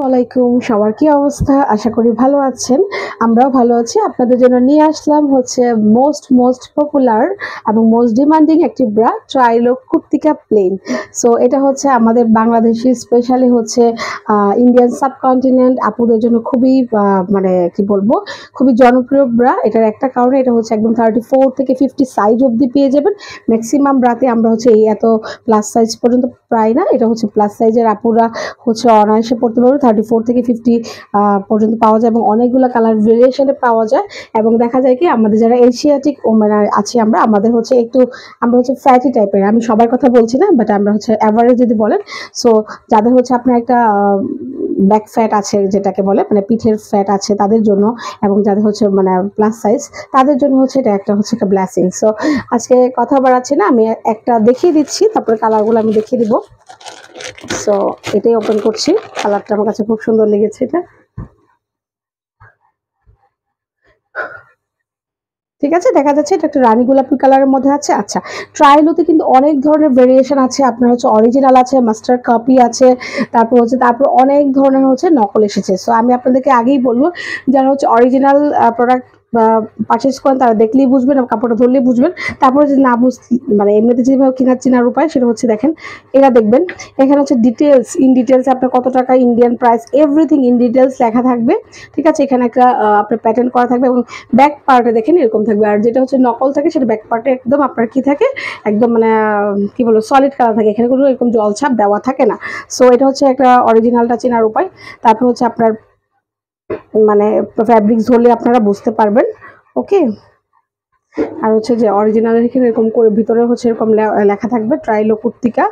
আলাইকুম, সবার কি অবস্থা? আশা করি ভালো আছেন। আমরাও ভালো আছি। আপনাদের জন্য নিয়ে আসলাম হচ্ছে মোস্ট পপুলার এবং মোস্ট ডিমান্ডিং একটি ব্রা ট্রাইলো কুর্তিকা প্লেন। সো এটা হচ্ছে আমাদের বাংলাদেশি স্পেশালি হচ্ছে ইন্ডিয়ান সাবকন্টিনেন্ট আপুদের জন্য খুবই মানে কি বলবো, খুবই জনপ্রিয় ব্রা। এটার একটা কারণে এটা হচ্ছে একদম 34 থেকে 50 সাইজ অবধি পেয়ে যাবেন। ম্যাক্সিমাম ব্রাতে আমরা হচ্ছে এই এত প্লাস সাইজ পর্যন্ত পাই না। এটা হচ্ছে প্লাস সাইজের আপুরা হচ্ছে অনায়াসে পড়তে পারবে। 34 থেকে 50 পর্যন্ত পাওয়া যায় এবং অনেকগুলো কালার ভেরিয়েশনে পাওয়া যায়। এবং দেখা যায় কি আমাদের যারা এশিয়াটিক ওমেন আছি আমাদের হচ্ছে আমরা হচ্ছে ফ্যাটি টাইপের। আমি সবার কথা বলছি না, বাট আমরা হচ্ছে অ্যাভারেজ যদি বলেন, সো যাদের হচ্ছে আপনার একটা ব্যাক ফ্যাট আছে যেটাকে বলে, মানে পিঠের ফ্যাট আছে তাদের জন্য, এবং যাদের হচ্ছে মানে প্লাস সাইজ তাদের জন্য হচ্ছে এটা একটা হচ্ছে একটা ব্লেসিং। সো আজকে কথা বাড়াচ্ছি না, আমি একটা দেখিয়ে দিচ্ছি, তারপরে কালারগুলো আমি দেখিয়ে দিব। সো এটাই ওপেন করছি। কালারটা আমার কাছে খুব সুন্দর লেগেছে। এটা ঠিক আছে, দেখা যাচ্ছে এটা একটা রানী গোলাপি কালারের মধ্যে আছে। আচ্ছা, ট্রাইলোতে কিন্তু অনেক ধরনের ভেরিয়েশন আছে। আপনার হচ্ছে অরিজিনাল আছে, মাস্টার কপি আছে, তারপর অনেক ধরনের হচ্ছে নকল এসেছে। সো আমি আপনাদেরকে আগেই বলবো, যারা হচ্ছে অরিজিনাল প্রোডাক্ট পারচেস করেন তারা দেখলেই বুঝবেন এবং কাপড়টা ধরলেই বুঝবেন। তারপরে যদি না মানে এমনিতে যেভাবে চেনার উপায় সেটা হচ্ছে দেখেন, এরা দেখবেন এখানে হচ্ছে ডিটেলস, ইন ডিটেলস আপনার কত টাকা, Indian price, everything in details লেখা থাকবে। ঠিক আছে, এখানে একটা আপনার প্যাটার্ন করা থাকবে এবং ব্যাক পার্টে দেখেন এরকম থাকবে। আর যেটা হচ্ছে নকল থাকে সেটা ব্যাক পার্টে একদম আপনার কি থাকে, একদম মানে কি বলবো, সলিড কালার থাকে। এখানে কোনো এরকম জলছাপ দেওয়া থাকে না। সো এটা হচ্ছে একটা অরিজিনালটা চেনার উপায়। তারপর হচ্ছে আপনার মানে ফ্যাব্রিক্স ধরলে আপনারা বুঝতে পারবেন। ওকে, আর হচ্ছে যে অরিজিনাল এখানে এরকম করে ভিতরে হচ্ছে এরকম লেখা থাকবে ট্রাইলো কুর্তিকা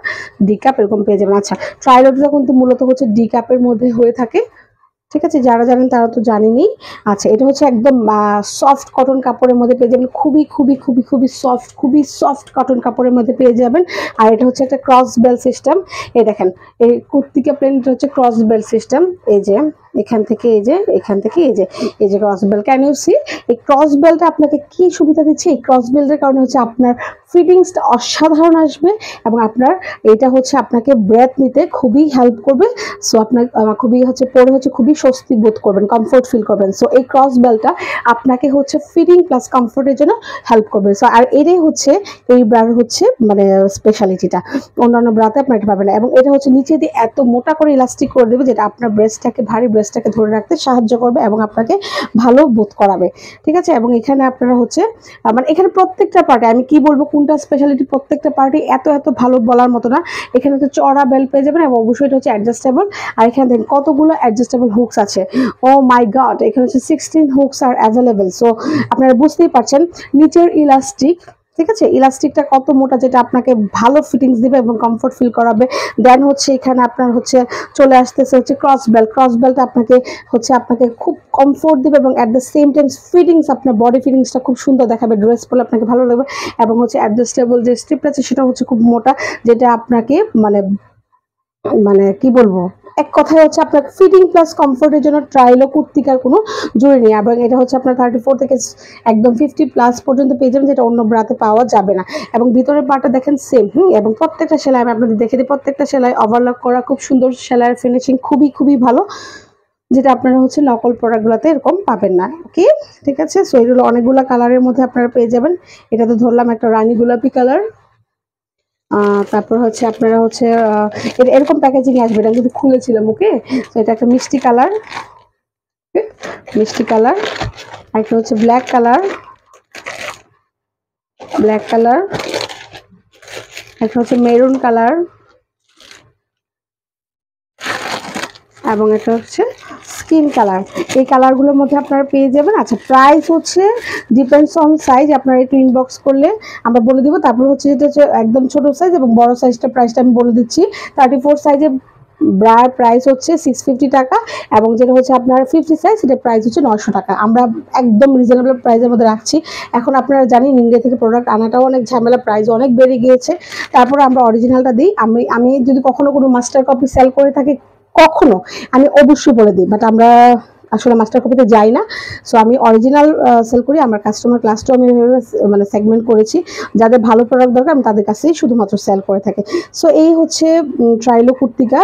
ডি কাপ, এরকম পেয়ে যাবেন। আচ্ছা, ট্রাইলোটা কিন্তু মূলত হচ্ছে ডি কাপের মধ্যে হয়ে থাকে। ঠিক আছে, যারা জানেন তারা তো জানেনই। আচ্ছা, এটা হচ্ছে একদম সফট কটন কাপড়ের মধ্যে পেয়ে যাবেন, খুবই সফট কটন কাপড়ের মধ্যে পেয়ে যাবেন। আর এটা হচ্ছে একটা ক্রস বেল সিস্টেম। এই দেখেন, এই কুর্তিকা প্লেনটা হচ্ছে ক্রস বেল সিস্টেম। এই যে এখান থেকে এই যে cross bell, can you see? এই ক্রস বেলটা আপনাকে কি সুবিধা দিচ্ছে? এই ক্রস বেল্টের কারণে হচ্ছে আপনার ফিটিংসটা অসাধারণ আসবে এবং আপনার এটা হচ্ছে আপনাকে ব্রেথ নিতে খুবই হেল্প করবে। সো আপনার খুবই হচ্ছে পরে হচ্ছে খুবই স্বস্তি বোধ করবেন, কমফোর্ট ফিল করবেন। সো এই ক্রস বেলটা আপনাকে হচ্ছে ফিটিং প্লাস কমফোর্টের জন্য হেল্প করবে। সো আর এটাই হচ্ছে এই ব্রার হচ্ছে মানে স্পেশালিটিটা, অন্যান্য ব্রাতে আপনার এটা পাবেন না। এবং এটা হচ্ছে নিচে দিয়ে এত মোটা করে ইলাস্টিক করে দেবে যেটা আপনার ব্রেস্টটাকে, ভারী ব্রেস্টটাকে ধরে রাখতে সাহায্য করবে এবং আপনাকে ভালো বোধ করাবে। ঠিক আছে, এবং এখানে আপনারা হচ্ছে মানে এখানে প্রত্যেকটা পার্টে, আমি কি বলবো কোনটা স্পেশালিটি, প্রত্যেকটা পার্টি এত ভালো বলার মতো না। এখানে হচ্ছে চড়া বেল্ট পেয়ে যাবেন এবং অবশ্যই এটা হচ্ছে অ্যাডজাস্টেবল। আর এখানে দেখেন কতগুলো অ্যাডজাস্টেবল হুকস আছে। ও মাই গড, এখানে হচ্ছে 16 হুকস আর অ্যাভেলেবেল। সো আপনারা বুঝতেই পারছেন নিচের ইলাস্টিক, ঠিক আছে, ইলাস্টিকটা কত মোটা, যেটা আপনাকে ভালো ফিটিংস দিবে এবং কমফোর্ট ফিল করাবে। দেন হচ্ছে এখানে আপনার হচ্ছে চলে আসতেছে হচ্ছে ক্রস বেল্ট আপনাকে খুব কমফোর্ট দিবে এবং at the same time fittings, আপনার বডি ফিটিংসটা খুব সুন্দর দেখাবে, ড্রেস পরলে আপনাকে ভালো লাগবে। এবং হচ্ছে অ্যাডজাস্টেবল যে স্ট্রিপটা আছে সেটা হচ্ছে খুব মোটা, যেটা আপনাকে মানে মানে কি বলবো, এক কথায় হচ্ছে আপনার ফিটিং প্লাস কমফোর্টের জন্য ট্রাইলো কুর্তিকার কোনো জরুরি নেই। এবং এটা হচ্ছে আপনার 34 থেকে একদম 50 প্লাস পর্যন্ত পেয়ে যাবেন, যেটা অন্য ব্রাতে পাওয়া যাবে না। এবং ভিতরের পার্টটা দেখেন সেম। এবং প্রত্যেকটা সেলাই আমি আপনাদের দেখে দিই, প্রত্যেকটা সেলাই ওভারলক করা, খুব সুন্দর সেলাইয়ের ফিনিশিং খুবই ভালো, যেটা আপনারা হচ্ছে নকল প্রোডাক্টগুলোতে এরকম পাবেন না। ওকে, ঠিক আছে। সো এগুলো অনেকগুলো কালারের মধ্যে আপনারা পেয়ে যাবেন। এটা তো ধরলাম একটা রানী গোলাপি কালার। তারপর হচ্ছে আপনারা হচ্ছে এরকম প্যাকেজিং আসবে, এটা কিন্তু খুলেছিলাম। ওকে, তো এটা একটা মিষ্টি কালার, একটা হচ্ছে ব্ল্যাক কালার, একটা হচ্ছে মেরুন কালার, এবং এটা হচ্ছে স্কিন কালার। এই কালারগুলোর মধ্যে আপনারা পেয়ে যাবেন। আচ্ছা, প্রাইস হচ্ছে ডিপেন্ডস অন সাইজ, আপনারা একটু ইনবক্স করলে আমরা বলে দিব। তারপর হচ্ছে যেটা হচ্ছে একদম ছোট সাইজ এবং বড় সাইজটা প্রাইসটা আমি বলে দিচ্ছি। 34 সাইজে ব্রার প্রাইস হচ্ছে 650 টাকা এবং যেটা হচ্ছে আপনার 50 সাইজ সেটা প্রাইস হচ্ছে 900 টাকা। আমরা একদম রিজনেবল প্রাইসের মধ্যে রাখছি। এখন আপনারা জানেন ইন্ডিয়া থেকে প্রোডাক্ট আনাটাও অনেক ঝামেলা, প্রাইস অনেক বেড়ে গিয়েছে। তারপর আমরা অরিজিনালটা দিই। আমি যদি কখনো কোনো মাস্টার কপি সেল করে থাকি, কখনো আমি অবশ্যই বলে দিই, বাট আমরা আসলে মাস্টার কপিতে যাই না। সো আমি অরিজিনাল সেল করি। আমার কাস্টমার ক্লাসটাও আমি এভাবে মানে সেগমেন্ট করেছি, যাদের ভালো প্রোডাক্ট দরকার আমি তাদের কাছেই শুধুমাত্র সেল করে থাকি। সো এই হচ্ছে ট্রাইলো কুর্তিকা,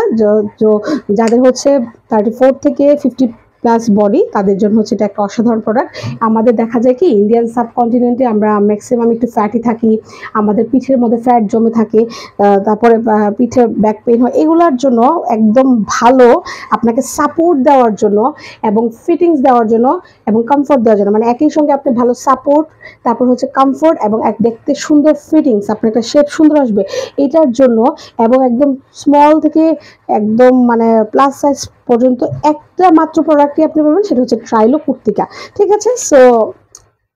যাদের হচ্ছে 34 থেকে 50 প্লাস বডি, তাদের জন্য হচ্ছে এটা একটা অসাধারণ প্রোডাক্ট। আমাদের দেখা যায় কি ইন্ডিয়ান সাবকন্টিনেন্টে আমরা ম্যাক্সিমাম একটু ফ্যাটি থাকি, আমাদের পিঠের মধ্যে ফ্যাট জমে থাকে, তারপরে পিঠে ব্যাক পেইন হয়, এগুলোর জন্য একদম ভালো আপনাকে সাপোর্ট দেওয়ার জন্য এবং ফিটিংস দেওয়ার জন্য এবং কমফোর্ট দেওয়ার জন্য, মানে একই সঙ্গে আপনি ভালো সাপোর্ট, তারপর হচ্ছে কমফোর্ট এবং এক দেখতে সুন্দর ফিটিংস, আপনার একটা শেপ সুন্দর আসবে এটার জন্য, এবং একদম স্মল থেকে একদম মানে প্লাস সাইজ পর্যন্ত একটা মাত্র প্রোডাক্টই আপনি পাবেন, সেটা হচ্ছে ট্রাইলো কুর্তিকা। ঠিক আছে, সো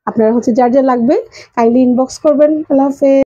আপনারা হচ্ছে যার যা লাগবে কাইন্ডলি ইনবক্স করবেন। আল্লাহ হাফেজ।